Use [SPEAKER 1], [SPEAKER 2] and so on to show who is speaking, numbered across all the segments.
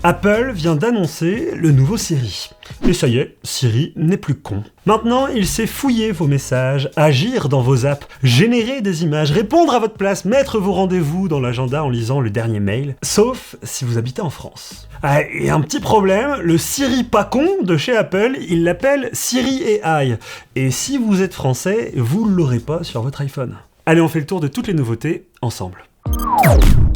[SPEAKER 1] Apple vient d'annoncer le nouveau Siri. Et ça y est, Siri n'est plus con. Maintenant, il sait fouiller vos messages, agir dans vos apps, générer des images, répondre à votre place, mettre vos rendez-vous dans l'agenda en lisant le dernier mail, sauf si vous habitez en France. Ah, et un petit problème, le Siri pas con de chez Apple, il l'appelle Siri AI. Et si vous êtes français, vous ne l'aurez pas sur votre iPhone. Allez, on fait le tour de toutes les nouveautés ensemble.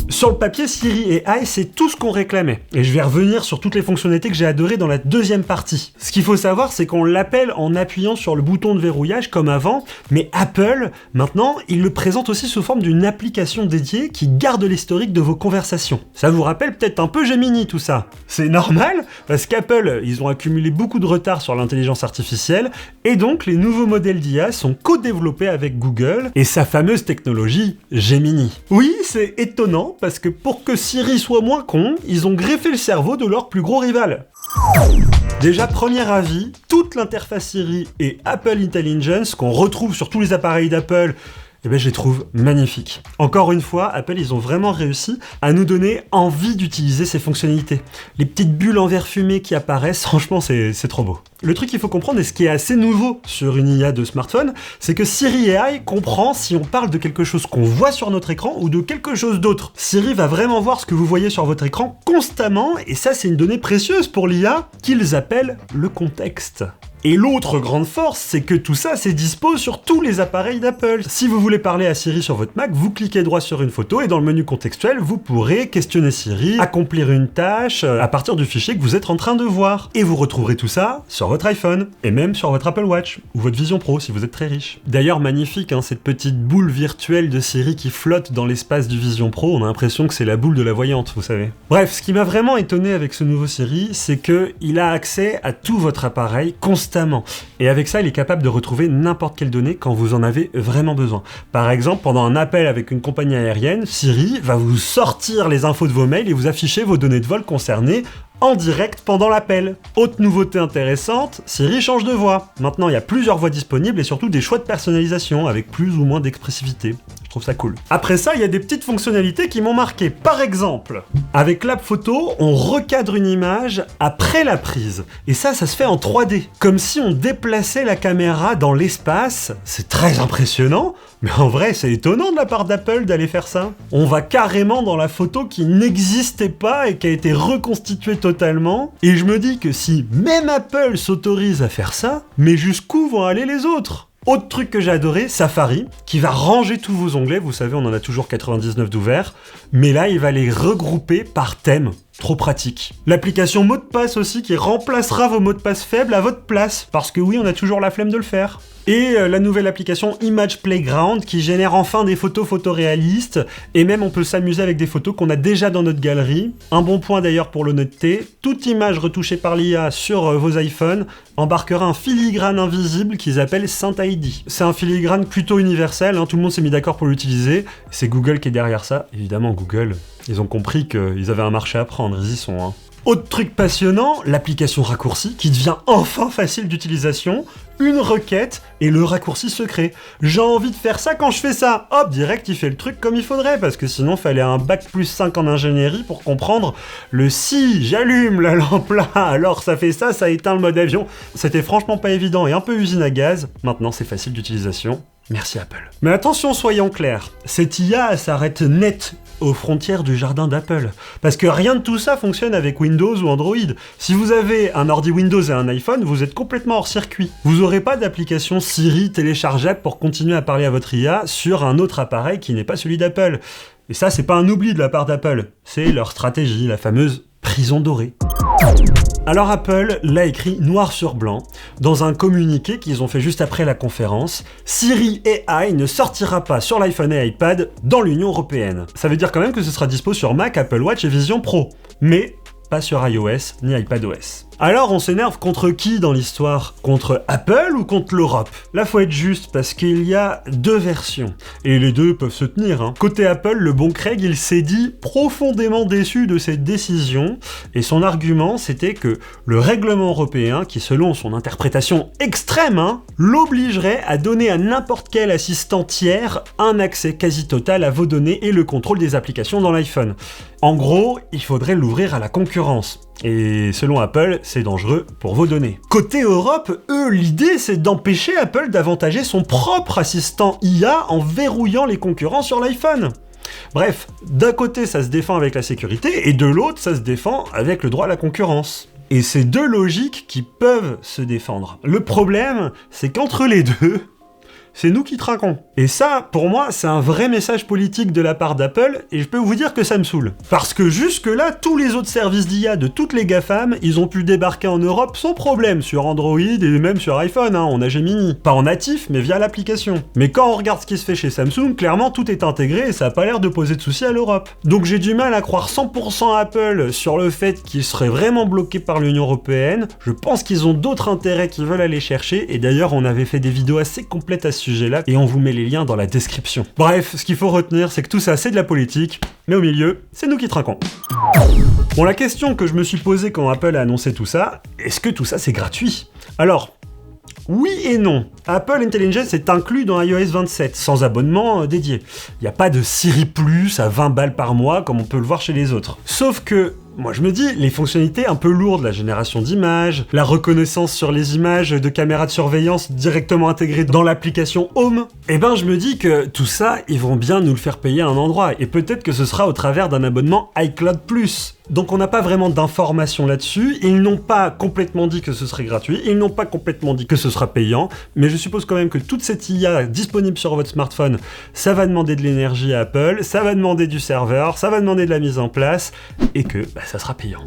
[SPEAKER 1] Sur le papier, Siri AI, c'est tout ce qu'on réclamait. Et je vais revenir sur toutes les fonctionnalités que j'ai adorées dans la deuxième partie. Ce qu'il faut savoir, c'est qu'on l'appelle en appuyant sur le bouton de verrouillage comme avant, mais Apple, maintenant, il le présente aussi sous forme d'une application dédiée qui garde l'historique de vos conversations. Ça vous rappelle peut-être un peu Gemini tout ça. C'est normal, parce qu'Apple, ils ont accumulé beaucoup de retard sur l'intelligence artificielle, et donc les nouveaux modèles d'IA sont co-développés avec Google et sa fameuse technologie Gemini. Oui, c'est étonnant, parce que pour que Siri soit moins con, ils ont greffé le cerveau de leur plus gros rival. Déjà, premier avis, toute l'interface Siri et Apple Intelligence qu'on retrouve sur tous les appareils d'Apple, je les trouve magnifiques. Encore une fois, Apple, ils ont vraiment réussi à nous donner envie d'utiliser ces fonctionnalités. Les petites bulles en verre fumé qui apparaissent, franchement, c'est trop beau. Le truc qu'il faut comprendre, et ce qui est assez nouveau sur une IA de smartphone, c'est que Siri AI comprend si on parle de quelque chose qu'on voit sur notre écran ou de quelque chose d'autre. Siri va vraiment voir ce que vous voyez sur votre écran constamment, et ça, c'est une donnée précieuse pour l'IA qu'ils appellent le contexte. Et l'autre grande force, c'est que tout ça, c'est dispo sur tous les appareils d'Apple. Si vous voulez parler à Siri sur votre Mac, vous cliquez droit sur une photo et dans le menu contextuel, vous pourrez questionner Siri, accomplir une tâche à partir du fichier que vous êtes en train de voir. Et vous retrouverez tout ça sur votre iPhone et même sur votre Apple Watch ou votre Vision Pro si vous êtes très riche. D'ailleurs, magnifique, cette petite boule virtuelle de Siri qui flotte dans l'espace du Vision Pro, on a l'impression que c'est la boule de la voyante, vous savez. Bref, ce qui m'a vraiment étonné avec ce nouveau Siri, c'est qu'il a accès à tout votre appareil constamment. Et avec ça, il est capable de retrouver n'importe quelle donnée quand vous en avez vraiment besoin. Par exemple, pendant un appel avec une compagnie aérienne, Siri va vous sortir les infos de vos mails et vous afficher vos données de vol concernées en direct pendant l'appel. Autre nouveauté intéressante, Siri change de voix. Maintenant, il y a plusieurs voix disponibles et surtout des choix de personnalisation avec plus ou moins d'expressivité. Je trouve ça cool. Après ça, il y a des petites fonctionnalités qui m'ont marqué. Par exemple, avec l'app photo, on recadre une image après la prise. Et ça se fait en 3D. Comme si on déplaçait la caméra dans l'espace. C'est très impressionnant. Mais en vrai, c'est étonnant de la part d'Apple d'aller faire ça. On va carrément dans la photo qui n'existait pas et qui a été reconstituée totalement. Et je me dis que si même Apple s'autorise à faire ça, mais jusqu'où vont aller les autres ? Autre truc que j'ai adoré, Safari, qui va ranger tous vos onglets, vous savez, on en a toujours 99 d'ouverts, mais là, il va les regrouper par thème. Trop pratique. L'application mot de passe aussi, qui remplacera vos mots de passe faibles à votre place, parce que oui, on a toujours la flemme de le faire. Et la nouvelle application Image Playground qui génère enfin des photos photoréalistes et même on peut s'amuser avec des photos qu'on a déjà dans notre galerie. Un bon point d'ailleurs pour le noter, toute image retouchée par l'IA sur vos iPhones embarquera un filigrane invisible qu'ils appellent Saint ID. C'est un filigrane plutôt universel, tout le monde s'est mis d'accord pour l'utiliser. C'est Google qui est derrière ça. Évidemment Google, ils ont compris qu'ils avaient un marché à prendre, ils y sont. Autre truc passionnant, l'application raccourci qui devient enfin facile d'utilisation, une requête et le raccourci secret. J'ai envie de faire ça quand je fais ça. Hop, direct, il fait le truc comme il faudrait, parce que sinon, fallait un bac+5 en ingénierie pour comprendre le si j'allume la lampe là, alors ça fait ça, ça éteint le mode avion. C'était franchement pas évident et un peu usine à gaz. Maintenant, c'est facile d'utilisation. Merci Apple. Mais attention, soyons clairs, cette IA s'arrête net aux frontières du jardin d'Apple. Parce que rien de tout ça fonctionne avec Windows ou Android. Si vous avez un ordi Windows et un iPhone, vous êtes complètement hors circuit. Vous n'aurez pas d'application Siri téléchargeable pour continuer à parler à votre IA sur un autre appareil qui n'est pas celui d'Apple. Et ça, c'est pas un oubli de la part d'Apple. C'est leur stratégie, la fameuse prison dorée. Alors Apple l'a écrit noir sur blanc dans un communiqué qu'ils ont fait juste après la conférence. Siri AI ne sortira pas sur l'iPhone et iPad dans l'Union européenne. Ça veut dire quand même que ce sera dispo sur Mac, Apple Watch et Vision Pro, mais pas sur iOS ni iPadOS. Alors on s'énerve contre qui dans l'histoire? Contre Apple ou contre l'Europe? Là faut être juste parce qu'il y a deux versions, et les deux peuvent se tenir, hein. Côté Apple, le bon Craig, il s'est dit profondément déçu de cette décision, et son argument c'était que le règlement européen, qui selon son interprétation extrême, hein, l'obligerait à donner à n'importe quel assistant tiers un accès quasi total à vos données et le contrôle des applications dans l'iPhone. En gros, il faudrait l'ouvrir à la concurrence. Et selon Apple, c'est dangereux pour vos données. Côté Europe, eux, l'idée c'est d'empêcher Apple d'avantager son propre assistant IA en verrouillant les concurrents sur l'iPhone. Bref, d'un côté ça se défend avec la sécurité, et de l'autre ça se défend avec le droit à la concurrence. Et c'est deux logiques qui peuvent se défendre. Le problème, c'est qu'entre les deux, c'est nous qui trinquons. Et ça, pour moi, c'est un vrai message politique de la part d'Apple, et je peux vous dire que ça me saoule. Parce que jusque-là, tous les autres services d'IA de toutes les GAFAM, ils ont pu débarquer en Europe sans problème, sur Android et même sur iPhone, hein, on a Gemini. Pas en natif, mais via l'application. Mais quand on regarde ce qui se fait chez Samsung, clairement tout est intégré et ça a pas l'air de poser de soucis à l'Europe. Donc j'ai du mal à croire 100% Apple sur le fait qu'ils seraient vraiment bloqués par l'Union Européenne. Je pense qu'ils ont d'autres intérêts qu'ils veulent aller chercher, et d'ailleurs on avait fait des vidéos assez complètes à ce sujet-là, et on vous met les liens dans la description. Bref, ce qu'il faut retenir, c'est que tout ça, c'est de la politique, mais au milieu, c'est nous qui trinquons. Bon, la question que je me suis posée quand Apple a annoncé tout ça, est-ce que tout ça, c'est gratuit? Alors, oui et non. Apple Intelligence est inclus dans iOS 27, sans abonnement dédié. Il n'y a pas de Siri Plus à 20 balles par mois, comme on peut le voir chez les autres. Sauf que, moi je me dis, les fonctionnalités un peu lourdes, la génération d'images, la reconnaissance sur les images de caméras de surveillance directement intégrées dans l'application Home, eh ben je me dis que tout ça, ils vont bien nous le faire payer à un endroit, et peut-être que ce sera au travers d'un abonnement iCloud+. Donc on n'a pas vraiment d'informations là-dessus, ils n'ont pas complètement dit que ce serait gratuit, ils n'ont pas complètement dit que ce sera payant, mais je suppose quand même que toute cette IA disponible sur votre smartphone, ça va demander de l'énergie à Apple, ça va demander du serveur, ça va demander de la mise en place, et que ça sera payant.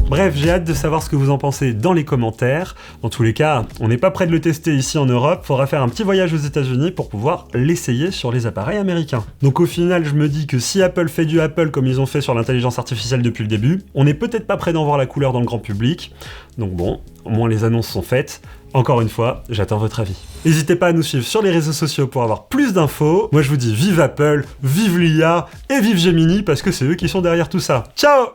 [SPEAKER 1] Bref, j'ai hâte de savoir ce que vous en pensez dans les commentaires. Dans tous les cas, on n'est pas prêt de le tester ici en Europe, faudra faire un petit voyage aux États-Unis pour pouvoir l'essayer sur les appareils américains. Donc au final, je me dis que si Apple fait du Apple comme ils ont fait sur l'intelligence artificielle depuis le début, on n'est peut-être pas prêt d'en voir la couleur dans le grand public. Donc bon, au moins les annonces sont faites. Encore une fois, j'attends votre avis. N'hésitez pas à nous suivre sur les réseaux sociaux pour avoir plus d'infos. Moi je vous dis vive Apple, vive l'IA et vive Gemini parce que c'est eux qui sont derrière tout ça. Ciao!